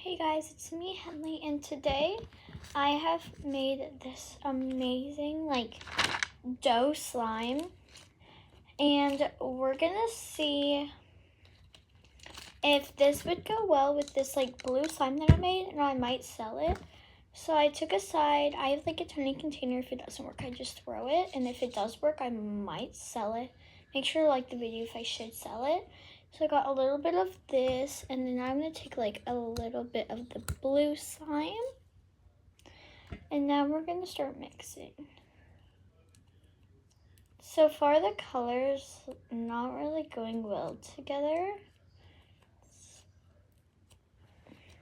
Hey guys, it's me, Henley, and today I have made this amazing dough slime, and we're gonna see if this would go well with this blue slime that I made, and I might sell it. So I took aside, I have a tiny container. If it doesn't work, I just throw it, and if it does work, I might sell it. Make sure to like the video if I should sell it. So I got a little bit of this, and then I'm gonna take a little bit of the blue slime, and now we're gonna start mixing. So far the colors not really going well together.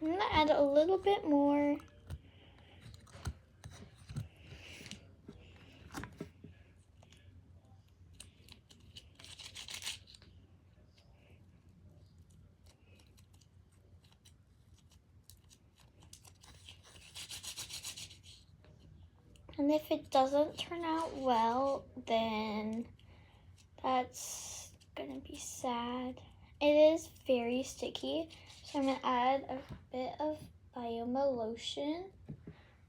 I'm gonna add a little bit more. And if it doesn't turn out well, then that's gonna be sad. It is very sticky, so I'm gonna add a bit of Bioma lotion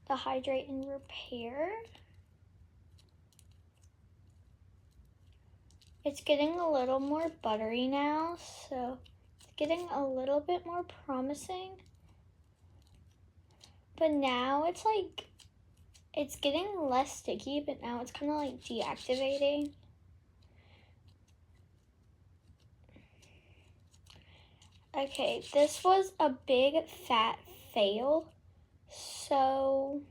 to hydrate and repair. It's getting a little more buttery now, so it's getting a little bit more promising. But now it's getting less sticky, but now it's kind of deactivating. Okay, this was a big fat fail. So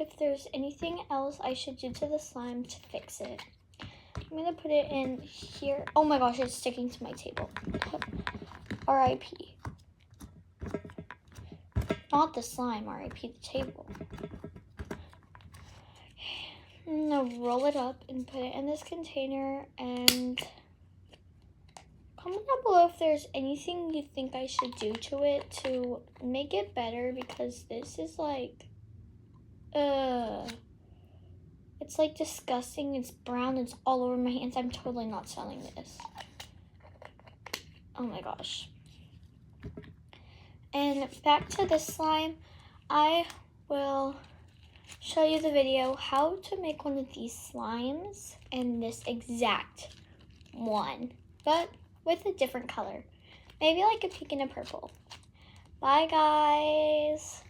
if there's anything else I should do to the slime to fix it. I'm gonna put it in here. Oh my gosh, it's sticking to my table. RIP. Not the slime, RIP the table. I'm gonna roll it up and put it in this container, and comment down below if there's anything you think I should do to it to make it better, because this is it's disgusting. It's brown, it's all over my hands. I'm totally not selling this. Oh my gosh. And back to this slime, I will show you the video how to make one of these slimes in this exact one, but with a different color. Maybe a pink and a purple. Bye guys.